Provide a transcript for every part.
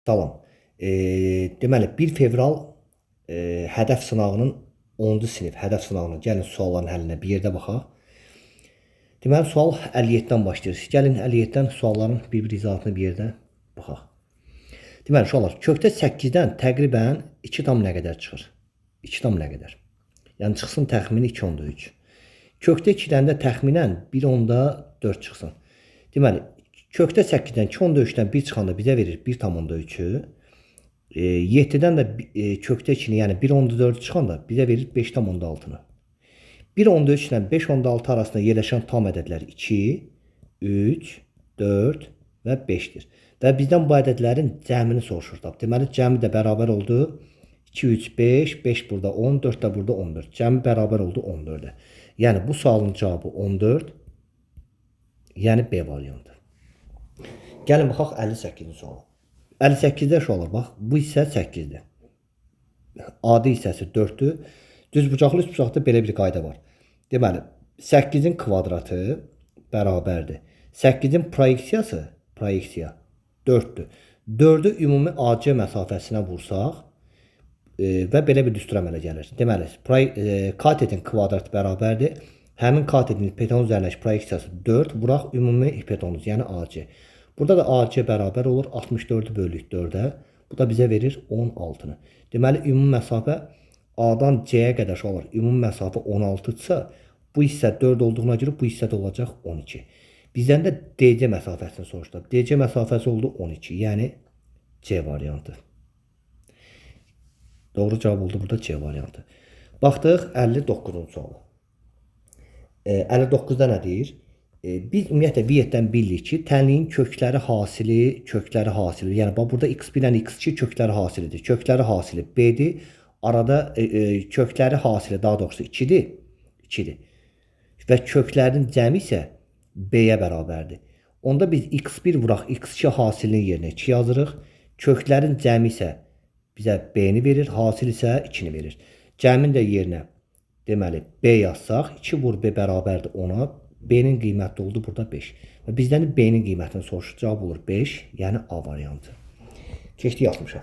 Salam. Deməli 1 fevral hədəf sınağının 10-cu sinif hədəf sınağının gəlin sualların həllinə bir yerdə baxaq. Deməli sual 57-dən başlayır. Gəlin 57-dən sualların bir-bir izahatını bir yerdə baxaq. Deməli uşaqlar, kökdə 8-dən təqribən 2 tam nə qədər çıxır? 2 tam nə qədər? Yəni çıxsın təxmini 2/3. Kökdə 2-dən də təxminən 1/4 çıxsın. Deməli kökdə 8-dən 2/3-dən 1 çıxanda bizə verir 1/3'ü. 7-dən də kökdə 2-ni, yəni 1/4 çıxanda bizə verir 5/6'nı. 1/3 ilə 5/6 arasında yerləşən tam ədədlər 2, 3, 4 və 5'dir. Və bizdən bu ədədlərin cəmini soruşur. Deməli cəmi də bərabər oldu 2, 3, 5, 5 burada 10, 4 də burada 14. Cəmi bərabər oldu 14'ə. Yəni bu sualın cavabı 14, yəni B variantı. Gəlin baxaq 58-ci suala. 58-də uşaqlar bax, bu hissə 8-dir. Adi hissəsi 4'dür. Düzbucaqlı üçbucaqda belə bir qayda var. Deməli 8'in kvadratı bərabərdir. 8'in proyeksiyası 4'dür. 4'ü ümumi AC məsafəsinə vursaq və belə bir düstur əmələ gəlir. Deməli katetin kvadratı bərabərdir. Həmin katetin hipotenuz üzərindəki proyeksiyası 4, vuraq ümumi hipotenuz, yəni AC. Burada da AC bərabər olur 64'ü bölük 4'ə. Bu da bizə verir 16'nı. Deməli ümumi məsafə A'dan C'yə qədər olur. Ümumi məsafə 16-dırsa, bu hissə 4 olduğuna görə bu hissə də olacaq 12. Bizdən də DC məsafəsini soruşdu. DC məsafəsi oldu 12, yəni C variantı. Doğru cavab oldu burada C variantı. Baxdıq 59-cu suala. 59'da nə deyir? Biz ümumiyyətlə V7-dən bilirik ki, tənliyin kökləri hasili, yəni burada x1 ilə x2 kökləri hasilidir. Kökləri hasili B'dir. Arada kökləri hasili daha doğrusu 2'dir. Və köklərin cəmi isə B'yə bərabərdir. Onda biz x1 vuraq x2 hasilinin yerinə 2 yazırıq. Köklərin cəmi isə bizə B'ni verir, hasil isə 2'ni verir. Cəmin də yerinə deməli B yazsaq 2 vur B bərabərdir 10'a. B'nin qiyməti oldu burada 5. Və bizdən B'nin qiymətini soruşur. Cavab olur 5, yəni A variantı. Keçdik 60'a.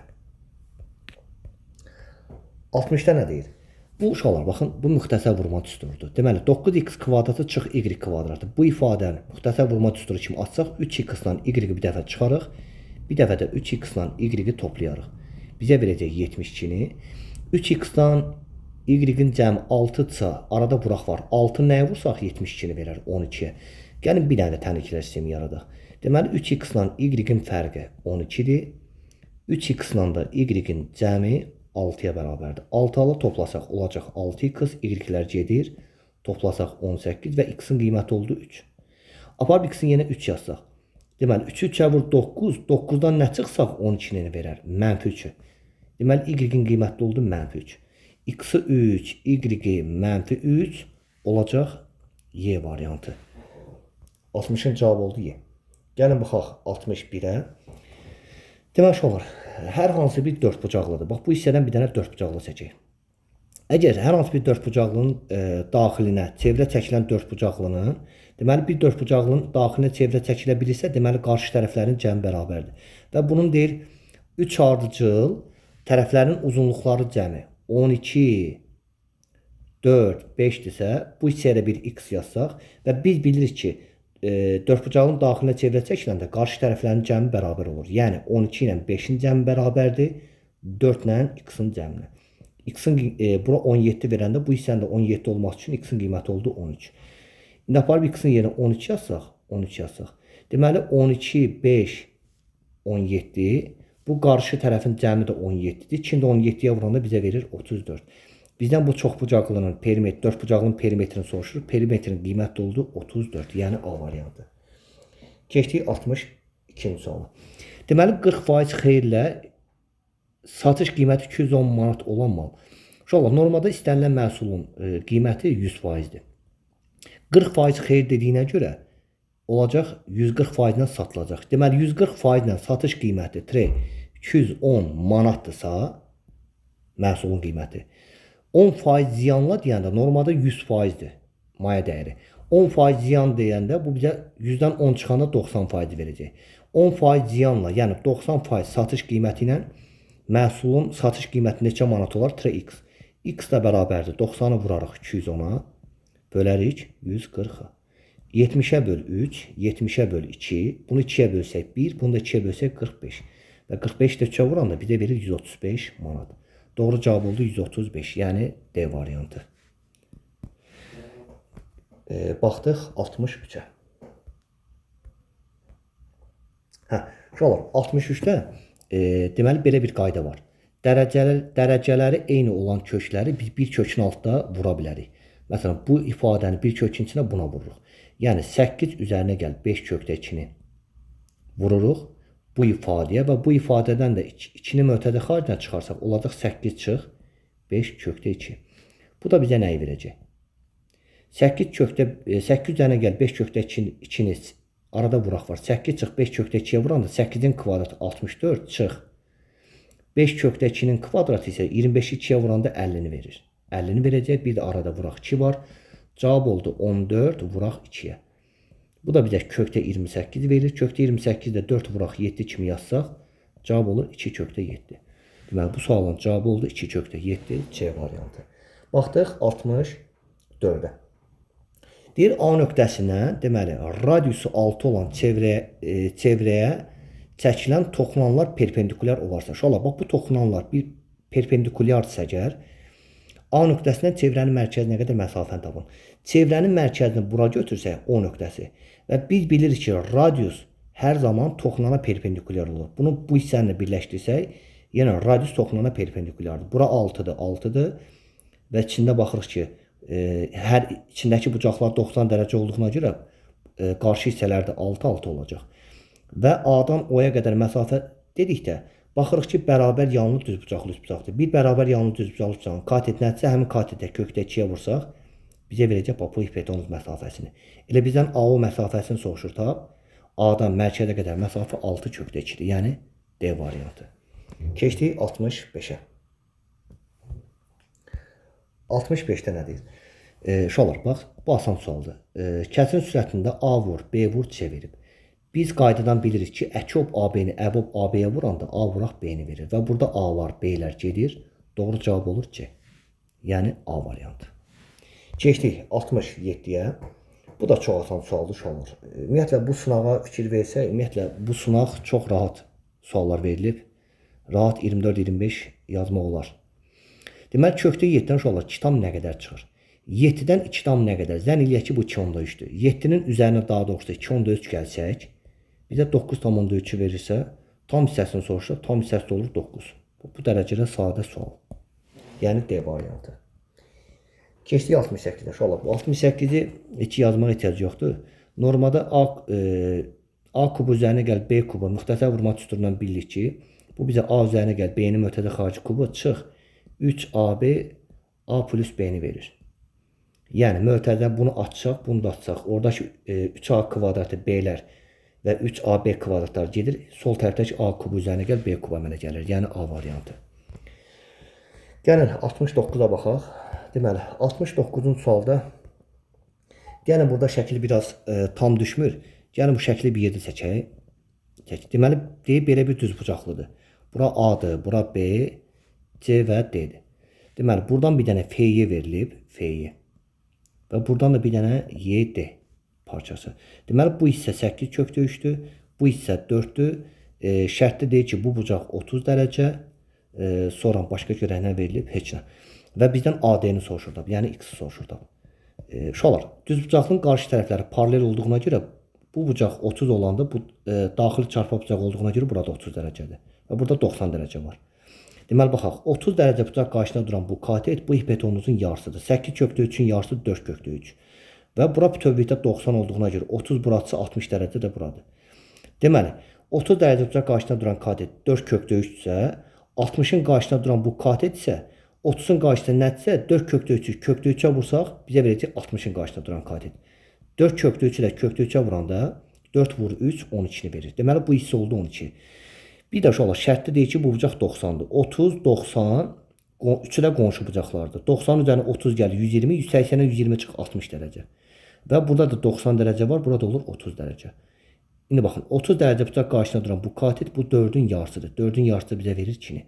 60'da nə deyir? Bu uşaqlar baxın, bu müxtəsər vurma düsturudur. Deməli 9x kvadratı çıx y kvadratı. Bu ifadəni müxtəsər vurma düsturu kimi açsaq 3x-dan y-i bir dəfə çıxarıq. Bir dəfə də 3x-dan y-i toplayarıq. Bizə verəcək 72'ni. 3x-dan y-in cəmi 6'dırsa, arada vuraq var. 6 nəyə vursaq 72'ni verər 12'yə. Gəlin bir dənə də tənliklər sistemi yaradaq. Deməli 3x-dan y-in fərqi 12'dir. 3x-dan da y-in cəmi 6'ya bərabərdir. 6'lı toplasaq olacaq 6x, y-lər gedir. Toplasaq 18 və x-in qiyməti oldu 3. Aparıb x-in yenə 3 yazsaq. Deməli 3'ü 3'ə vur 9, 9'dan nə çıxsaq 12'ni verər, -3'ü. Deməli y-in qiyməti oldu -3. X-i 3, y-i -3 olacaq Y variantı. 60'ın cavabı oldu Y. Gəlin baxaq 61'ə. Deməli uşaqlar, hər hansı bir dördbucaqlıdır. Bax bu hissədən bir dənə dördbucaqlı çəkək. Əgər hər hansı bir dördbucaqlının daxilinə çevrə çəkilən dördbucaqlının, deməli bir dördbucaqlının daxilinə çevrə çəkilə bilirsə, deməli qarşı tərəflərin cəmi bərabərdir. Və bunun deyir 3 ardıcıl tərəflərin uzunluqları cəmi 12, 4, 5'dirsə, bu hissəyə də bir x yazsaq və biz bilirik ki, dördbucağın daxilinə çevrə çəkiləndə qarşı tərəflərin cəmi bərabər olur. Yəni 12 ilə 5'in cəmi bərabərdir, 4 ilə x-in cəminə. X-in bura 17 verəndə bu hissənin də 17 olması üçün x-in qiyməti oldu 13. İndi aparıb x-in yerinə 13 yazsaq, 13 yazsaq. Deməli 12, 5, 17. Bu qarşı tərəfin cəmi də 17'dir. 2'ni də 17'yə vuranda bizə verir 34. Bizdən bu çoxbucaqlının perimetr, dördbucaqlının perimetrini soruşur. Perimetrin qiyməti oldu 34, yəni A variantı. Keçdik 62-ci suala. Deməli 40% xeyirlə satış qiyməti 210 manat olan mal. Uşaqlar, normalda istənilən məhsulun qiyməti 100%'dir. 40% xeyir dediyinə görə olacaq 140% ilə satılacaq. Deməli 140% ilə satış qiyməti 210 manatdırsa, məhsulun qiyməti 10% ziyanla deyəndə normalda 100%'dir maya dəyəri. 10% ziyan deyəndə bu bizə 100'dən 10 çıxanda 90% verəcək. 10% ziyanla, yəni 90% satış qiyməti ilə məhsulun satış qiyməti neçə manat olar? -x. X də bərabərdir. 90-ı vurarıq 210-a, bölərik 140-a. 70-ə böl 3, 70-ə böl 2, bunu 2-yə bölsək 1, bunu da 2-yə bölsək 45. Və 45 də 3-ə vuranda bizə verir 135 manat. Doğru cavab oldu 135, yəni D variantı. Baxdıq 63-ə. Uşaqlar, 63-də deməli belə bir qayda var. Dərəcələri eyni olan kökləri biz bir kökün altında vura bilərik. Məsələn, bu ifadəni bir kökün içinə buna vururuq. Yəni 8 üzərinə gəl 5 kökdə 2-ni vururuq bu ifadəyə və bu ifadədən də 2-ni mötədə xaricdən çıxarsaq olacaq 8 çıx 5 kökdə 2. Bu da bizə nəyi verəcək? 8 üzərinə gəl 5 kökdə 2-ni arada vuraq var. 8 çıx 5 kökdə 2-yə vuranda 8-in kvadratı 64 çıx 5 kökdə 2-nin kvadratı isə 25-i 2-yə vuranda 50-ni verir. 50-ni verəcək. Bir də arada vuraq 2 var. Cavab oldu 14 vuraq 2-yə. Bu da bizə kökdə 28 verir. Kökdə 28-də 4 vuraq 7 kimi yazsaq cavab olur 2 kökdə 7. Deməli bu sualın cavabı oldu 2 kökdə 7 C variantı. Baxdıq 64-ə. Deyir A nöqtəsindən deməli radiusu 6 olan çevrəyə çəkilən toxunanlar perpendikulyar olarsa. Uşaqlar bax bu toxunanlar bir perpendikulyarsa əgər A nöqtəsindən çevrənin mərkəzinə qədər məsafəni tapın. Çevrənin mərkəzini bura götürsək O nöqtəsi və biz bilirik ki radius hər zaman toxunana perpendikulyar olur. Bunu bu hissəni birləşdirsək yenə radius toxunana perpendikulyardır. Bura 6-dır, 6-dır və içində baxırıq ki hər içindəki bucaqlar 90 dərəcə olduğuna görə qarşı hissələrdə 6-6 olacaq. Və A-dan O-ya qədər məsafə dedikdə baxırıq ki bərabər yanlı düzbucaqlı üçbucaqdır. Bir bərabər yanlı düzbucaqlı üçbucağın katet nəticə həmin katetə kökdə 2-yə vursaq bizə verəcək bu hipotenuz məsafəsini. Elə bizdən AO məsafəsini soruşur tap. A-dan mərkəzə qədər məsafə 6 kökdə 2-dir. Yəni D variantı. Keçdik 65-ə. 65-də nə deyir? Uşaqlar, bax, bu asan sualdır. Kəsin sürətində A vur, B vur, C verib. Biz qaydadan bilirik ki, əkob AB-ni əbob AB-yə vuranda A vuraq B-ni verir. Və burada A-lar, B-lər gedir. Doğru cavab olur C. Yəni A variantı. Keçdik 67-yə. Bu da çox asan sualdır, uşaqlar. Ümumiyyətlə, bu sınağa fikir versək, ümumiyyətlə, bu sınaq çox rahat suallar verilib. Rahat 24-25 yazmaq olar. Deməli, kökdə 7-dən uşaqlar 2 tam nə qədər çıxır? 7-dən 2 tam nə qədər? Zənn eləyək ki, bu 2/3-dür. 7-nin üzərinə daha doğrusu 2/3 gəlsək, bizə 9/3 verirsə, tam hissəsini soruşsa, tam hissəsi olur 9. Bu dərəcədə sadə sual. Yəni D variantı. Keçdik 68-də. Uşaqlar, bu 68-i heç yazmağa ehtiyac yoxdur. Normada A kubu üzərinə gəl B kubu müxtəsər vurma düsturundan bilirik ki, bu bizə A üzərinə gəl B-nin mötədə xarici kubu çıx 3AB A plus B-ni verir. Yəni mötədə bunu açsaq, bunu da açsaq, oradakı 3A kvadratı B-lər və 3AB kvadratlar gedir. Sol tərəfdəki A kubu üzərinə gəl B kubu əmələ gəlir. Yəni A variantı. Gəlin 69-a baxaq. Deməli 69-cu sualda gəlin burada şəkil biraz tam düşmür. Gəlin bu şəkli bir yerdə çəkək. Deməli deyib belə bir düzbucaqlıdır. Bura A-dır, bura B, C və D-dir. Deməli buradan bir dənə F-Y verilib, F-Y. Və buradan da bir dənə YD parçası. Deməli bu hissə 8 kökdə 3-dür, bu hissə 4-dür. Şərtdə deyir ki, bu bucaq 30 dərəcə, sonra başqa görənə verilib, heç nə. Və bizdən AD-ni soruşur da, yəni X-i soruşur da. Uşaqlar, düzbucaqlının qarşı tərəfləri paralel olduğuna görə bu bucaq 30 olanda bu daxili çarpı bucaq olduğuna görə burada 30 dərəcədir. Və burada 90 dərəcə var. Deməli baxaq, 30 dərəcə bucaq qarşısında duran bu katet bu hipotenuzun yarısıdır. 8 kökdə 3-ün yarısı 4 kökdə 3. Və bura bütövlükdə 90 olduğuna görə 30 burası 60 dərəcə də buradır. Deməli, 30 dərəcə bucaq qarşısında duran katet 4 kökdə 3-sə, 60-ın qarşısında duran bu katet isə 30-un qarşısında nədirsə 4 kökdə 3-ü kökdə 3-ə vursaq, bizə verəcək 60-ın qarşısında duran katet. 4 kökdə 3-ü ilə kökdə 3-ə vuranda 4 vur 3, 12-ni verir. Deməli, bu hissə oldu 12. Bir də uşaqlar, şərtdə deyir ki, bu bucaq 90-dır. 30, 90, üçü də qonşu bucaqlardır. 90 üzərinə 30 gəlir, 120, 180-ə 120 çıx 60 dərəcə. Və burada da 90 dərəcə var, burada olur 30 dərəcə. İndi baxın, 30 dərəcə bıçaq qarşısında duran bu katet bu 4-ün yarısıdır. 4-ün yarısı bizə verir 2-ni.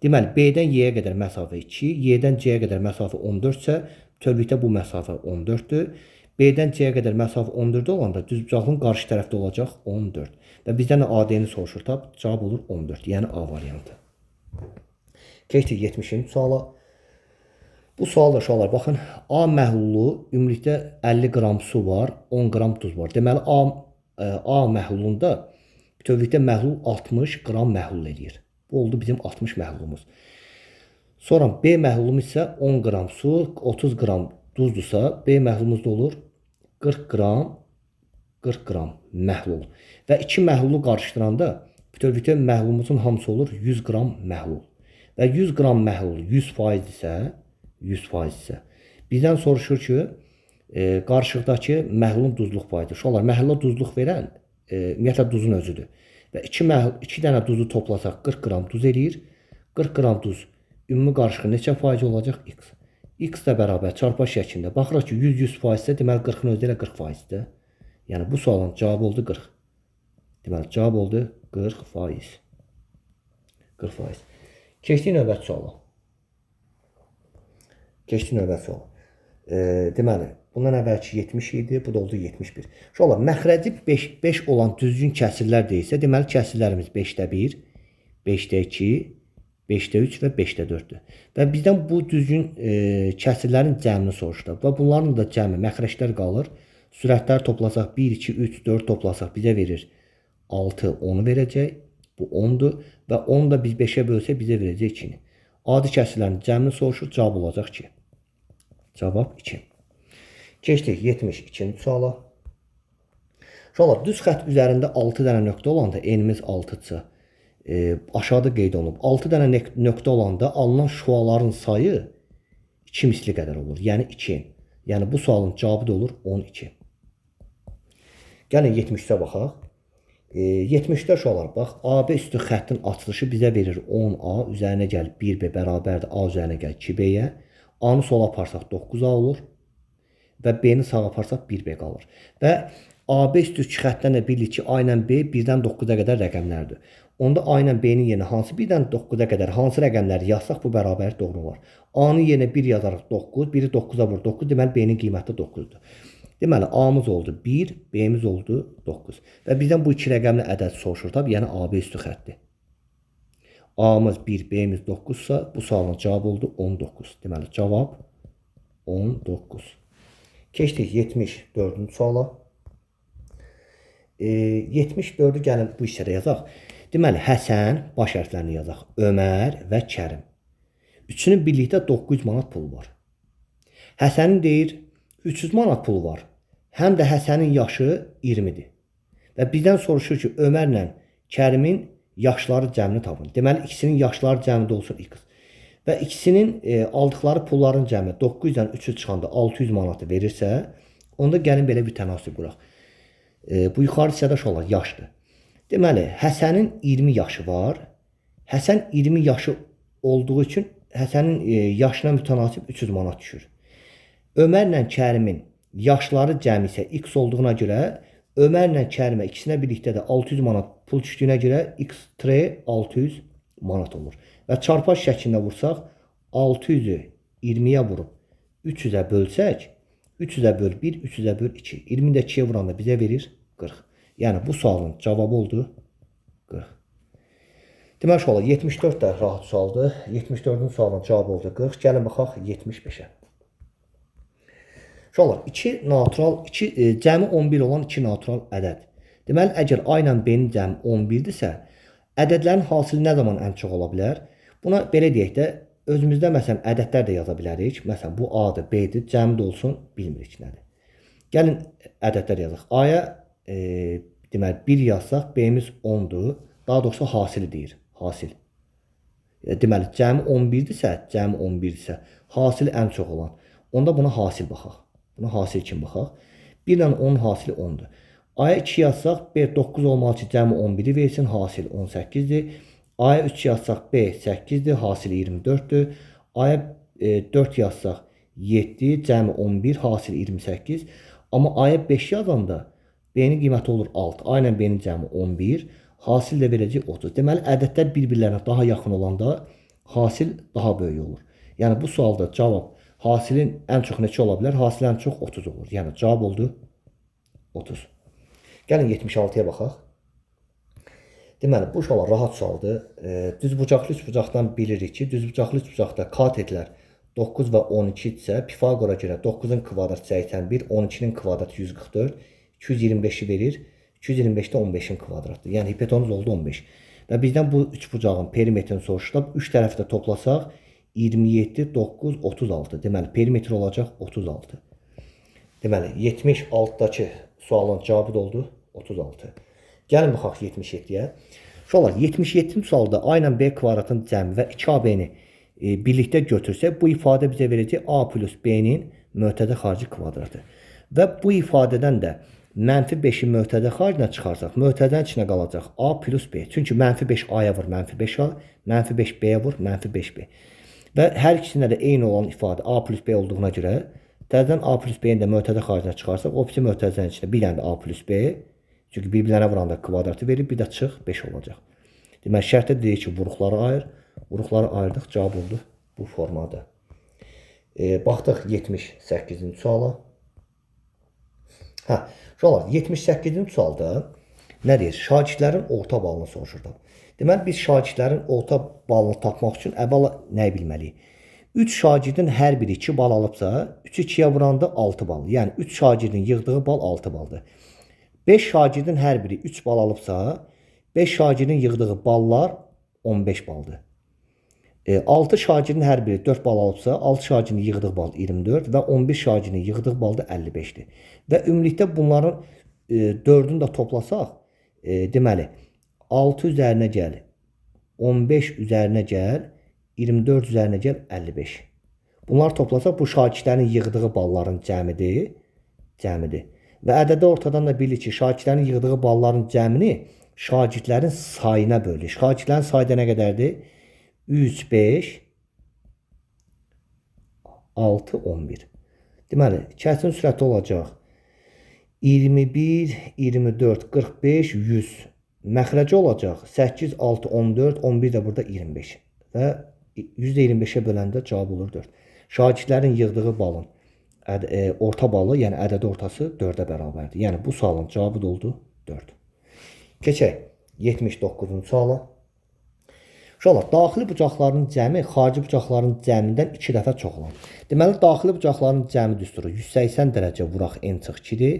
Deməli, B-dən Y-yə qədər məsafə 2, Y-dən C-yə qədər məsafə 14 isə, bütövlükdə bu məsafə 14-dür. B-dən C-yə qədər məsafə 14 olanda düzbucaqlığın qarşı tərəfdə olacaq 14. Və bizdən AD-ni soruşur, cavab olur 14, yəni A variantı. Keçdik 70-ci suala. Bu sualda uşaqlar, baxın, A məhlulu ümumilikdə 50 qram su var, 10 qram duz var. Deməli, A məhlulunda bütövlükdə məhlul 60 qram məhlul edir. Bu oldu bizim 60 məhlulumuz. Sonra B məhlulumuz isə 10 qram su, 30 qram duzdursa, B məhlulumuz da olur 40 qram məhlul. Və iki məhlulu qarışdıranda bütövlükdə məhlulumuzun hamısı olur 100 qram məhlul. Və 100 qram məhlul 100% isə bizdən soruşur ki, qarışıqdakı məhlulun duzluq payıdır. Uşaqlar, məhlula duzluq verən ümumiyyətlə duzun özüdür. Və iki dənə duzu toplasaq 40 qram duz eləyir. 40 qram duz ümumi qarışığı neçə faiz olacaq? X. X də bərabər çarpı şəklində. Baxırıq ki, 100% isə deməli 40-ın özü ilə 40%-dir. Yəni bu sualın cavabı oldu 40. Deməli cavab oldu 40%. 40%. Keçdik növbəti suala. Deməli, bundan əvvəlki 70 idi, bu da oldu 71. Uşaqlar, məxrəci 5 olan düzgün kəsirlər deyilsə, deməli kəsirlərimiz 5-də 1, 5-də 2, 5-də 3 və 5-də 4-dür. Və bizdən bu düzgün kəsirlərin cəmini soruşdu. Və bunların da cəmi məxrəclər qalır. Sürətləri toplasaq 1, 2, 3, 4 toplasaq bizə verir 6, 10-u verəcək. Bu 10-dur. Və 10 da biz 5-ə bölsək bizə verəcək 2-ni. Adi kəsirlərin cəmini soruşur, cavab olacaq 2. Cavab 2. Keçdik 72-ci suala. Uşaqlar, düz xətt üzərində 6 dənə nöqtə olanda enimiz 6-dırsa, aşağıda qeyd olunub. 6 dənə nöqtə olanda alınan şüaların sayı 2 misli qədər olur. Yəni 2. Yəni bu sualın cavabı da olur 12. Gəlin 73-ə baxaq. 70-də uşaqlar, bax, AB üstü xəttin açılışı bizə verir 10A, üzərinə gəl 1B bərabərdir A üzərinə gəl 2B-yə. A-nı sola aparsaq 9A olur və B-ni sağa aparsaq 1B qalır. Və AB üstü iki xəttdən də bilir ki, A ilə B 1-dən 9-a qədər rəqəmlərdir. Onda A ilə B-nin yerinə hansı 1-dən 9-a qədər hansı rəqəmləri yazsaq bu bərabər doğru olar. A-nın yerinə 1 yazaraq 9, 1-i 9-a vur 9, deməli B-nin qiyməti 9-dur. Deməli A-mız oldu 1, B-miz oldu 9. Və bizdən bu iki rəqəmli ədəd soruşur, tabi, yəni AB üstü xəttdir. A-mız 1, B-miz 9-sa bu sualın cavabı oldu 19. Deməli cavab 19. Keçdik 74-cü suala. 74-ü gəlin bu hissədə yazaq. Deməli, Həsən, baş hərflərini yazaq. Ömər və Kərim. Üçünün birlikdə 900 manat pulu var. Həsənin deyir 300 manat pulu var. Həm də Həsənin yaşı 20-dir. Və bizdən soruşur ki, Ömərlə Kərimin yaşları cəmini tapın. Deməli, ikisinin yaşları cəmində olsun X. Və ikisinin aldıqları pulların cəmi 900-dən 300 çıxanda 600 manatı verirsə, onda gəlin belə bir tənasüb quraq. Bu yuxarı hissədə olar, yaşdır. Deməli, Həsənin 20 yaşı var. Həsən 20 yaşı olduğu üçün Həsənin yaşına mütənasib 300 manat düşür. Ömərlə Kərimin yaşları cəmi isə X olduğuna görə Ömərlə Kərimə ikisinə birlikdə də 600 manat pul düşdüyünə görə X 600 manat olur. Və çarpaz şəklində vursaq 600-ü 20-yə vurub 300-ə bölsək 300-ə böl 1, 300-ə böl 2. 20-ni də 2-yə vuranda bizə verir 40. Yəni bu sualın cavabı oldu 40. Deməli uşaqlar, 74 də rahat sualdır. 74-cü sualın cavabı oldu 40. Gəlin baxaq 75-ə. Uşaqlar, cəmi 11 olan 2 natural ədəd. Deməli, əgər A ilə B-nin cəmi 11-dirsə, ədədlərin hasili nə zaman ən çox ola bilər? Buna belə deyək də, özümüzdə məsələn ədədlər də yaza bilərik. Məsələn, bu A-dır, B-dir, cəmi də olsun, bilmirik nədir. Gəlin ədədlər yazaq. A-ya deməli 1 yazsaq, B-miz 10-dur. Daha doğrusu hasili deyir. Hasil. Deməli, cəmi 11-dirsə, hasili ən çox olan. Onda buna hasil baxaq. Buna hasil kimi baxaq. 1 ilə 10-un hasili 10-dur. A-ya 2 yazsaq, B 9 olmalı ki, cəmi 11-i versin, hasil 18-dir. A-ya 3 yazsaq, B 8-dir, hasil 24-dür. A-ya 4 yazsaq, 7, cəmi 11, hasil 28. Amma A-ya 5 yazanda B-nin qiyməti olur 6. A ilə B-nin cəmi 11. Hasil də verəcək 30. Deməli, ədədlər bir-birlərinə daha yaxın olanda hasil daha böyük olur. Yəni, bu sualda cavab hasilin ən çox neçə ola bilər? Hasil ən çox 30 olur. Yəni, cavab oldu 30. Gəlin 76-ya baxaq. Deməli, bu sual rahat sualdır. Düzbucaqlı üçbucaqdan bilirik ki, düzbucaqlı üçbucaqda katetlər 9 və 12 isə Pifagora görə 9-un kvadratı 81, 12-nin kvadratı 144, 225-i verir. 225-də 15-in kvadratı. Yəni, hipotenuz oldu 15. Və bizdən bu üçbucağın perimetrini soruşulub. 3 tərəfi də toplasaq 27, 9, 36. Deməli, perimetr olacaq 36. Deməli, 76-dakı sualın cavabı da oldu 36. Gəlin baxaq 77-yə. Şolar, 77-ci sualda A ilə B kvadratın cəmi və 2AB-ni birlikdə götürsək, bu ifadə bizə verəcək A plus B-nin mötədə xarici kvadratı. Və bu ifadədən də -5-i mötədə xaricinə çıxarsaq, mötədən içinə qalacaq A plus B. Çünki -5 A-ya vur, -5A, -5 B-yə vur, -5B. Və hər ikisində də eyni olan ifadə A plus B olduğuna görə, təzədən A plus B-ni də mötədə xaricinə çıxarsaq, o birisi mötədən içində bir dənə də A plus B, çünki bir-birlərinə vuranda kvadratı verir, bir də çıx 5 olacaq. Deməli, şərtdə deyir ki, vuruqları ayır. Vuruqları ayırdıq, cavab oldu bu formada. Baxdıq 78-ci suala. Şolar, 78-ci sualda nə deyir? Şagirdlərin orta balını soruşurdu. Deməli, biz şagirdlərin orta balını tapmaq üçün əvvəla nəyi bilməliyik? 3 şagirdin hər biri 2 bal alıbsa, 3-ü 2-yə vuranda 6 bal. Yəni, 3 şagirdin yığdığı bal 6 baldır. 5 şagirdin hər biri 3 bal alıbsa, 5 şagirdin yığdığı ballar 15 baldır. 6 şagirdin hər biri 4 bal alıbsa, 6 şagirdin yığdığı bal 24 və 11 şagirdin yığdığı bal da 55-dir. Və ümumilikdə bunların 4-ünü də toplasaq, deməli, 6 üzərinə gəl, 15 üzərinə gəl, 24 üzərinə gəl, 55. Bunlar toplasaq, bu şagirdlərin yığdığı balların cəmidir. Və ədədə ortadan da bilirik ki, şagirdlərin yığdığı balların cəmini şagirdlərin sayına bölür. Şagirdlərin sayı da nə qədərdir? 3, 5, 6, 11. Deməli, kəsin sürəti olacaq 21, 24, 45, 100. Məxrəci olacaq 8, 6, 14, 11 də burada 25. Və 125-ə böləndə cavab olur 4. Şagirdlərin yığdığı balın orta balı, yəni ədədi ortası 4-ə bərabərdir. Yəni, bu sualın cavabı da oldu 4. Keçək 79-cu suala. Şolar, daxili bucaqların cəmi xarici bucaqların cəmindən 2 dəfə çox olan. Deməli, daxili bucaqların cəmi düsturu 180 dərəcə vuraq n çıx 2-dir.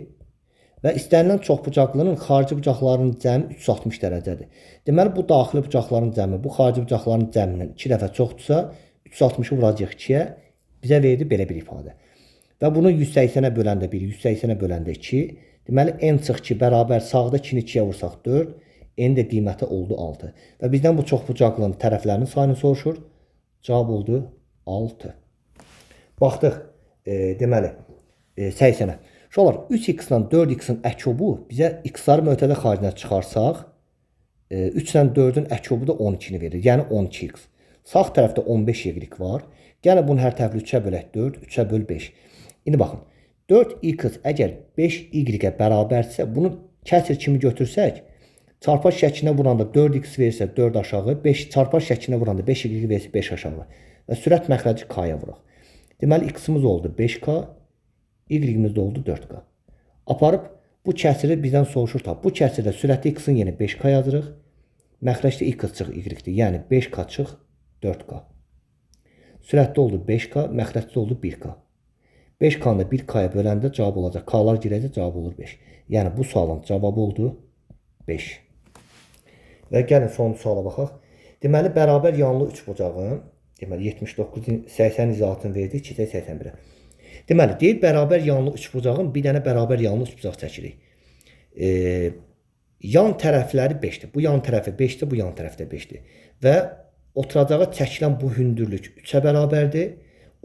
Və istənilən çox bucaqlının xarici bucaqların cəmi 360 dərəcədir. Deməli, bu daxili bucaqların cəmi, bu xarici bucaqların cəmindən 2 dəfə çoxdursa, 360-ı vuracaq 2-yə, bizə verdi belə bir ifadə. Və bunu 180-ə böləndə 1, 180-ə böləndə 2. Deməli, n çıx 2 bərabər sağda 2-ni 2-yə vursaq 4. N də qiyməti oldu 6. Və bizdən bu çox bucaqlının tərəflərinin sayını soruşur. Cavab oldu 6. Baxdıq, deməli, 80-ə. Şolar, 3x-dan 4x-in əkobu bizə x-ları mötədə xaricinə çıxarsaq, 3 ilə 4-ün əkobu da 12-ni verir. Yəni 12x. Sağ tərəfdə 15y var. Gəlin bunu hər tərəfli 3-ə bölək 4, 3-ə böl 5. İndi baxın, 4x əgər 5y-ə bərabərsə, bunu kəsr kimi götürsək, çarpaz şəklinə vuranda 4x verirsə 4 aşağı, 5 çarpaz şəklinə vuranda 5y verirsə 5 aşağı və sürət məxrəci k-ya vuraq. Deməli, x-imiz oldu 5k, y-imiz də oldu 4k. Aparıb bu kəsiri bizdən soruşur tap. Bu kəsirdə sürəti x-in yenə 5k yazırıq. Məxrəcdə x çıx y-dir. Yəni 5k çıx 4k. Sürətdə oldu 5k, məxrəcdə oldu 1k. 5k-nı 1k-ya böləndə cavab olacaq. K-lar girəcək, cavab olur 5. Yəni bu sualın cavabı oldu 5. Və gəlin son suala baxaq. Deməli, bərabər yanlı üçbucağın, deməli 79, 80 izahatını verdik, 281-ə. Deməli, deyir, bərabər yanlı üçbucağın bir dənə bərabər yanlı üçbucaq çəkirik. Yan tərəfləri 5-dir. Bu yan tərəfi 5-dir, bu yan tərəfi də 5-dir. Və oturacağa çəkilən bu hündürlük 3-ə bərabərdir.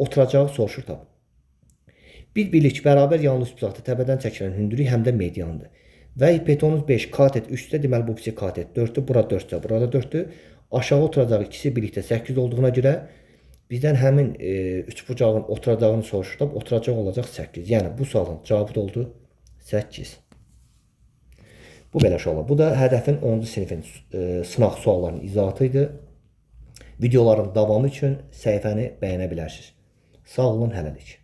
Oturacağı soruşur tap. Bir bilik bərabər yanlı üçbucaqda təbədən çəkilən hündürlük həm də mediandır. Və hipotenuz 5, katet 3-də, deməli bu birisi katet 4-dür, bura 4-də, burada 4-dür. Aşağı oturacağı ikisi birlikdə 8 olduğuna görə bizdən həmin üçbucağın oturacağını soruşulub, oturacaq olacaq 8. Yəni bu sualın cavabı da oldu 8. Bu belə uşaqlar. Bu da hədəfin 10-cu sinifin sınaq suallarının izahatı idi. Videoların davamı üçün səhifəni bəyənə bilərsiniz. Sağ olun, hələlik.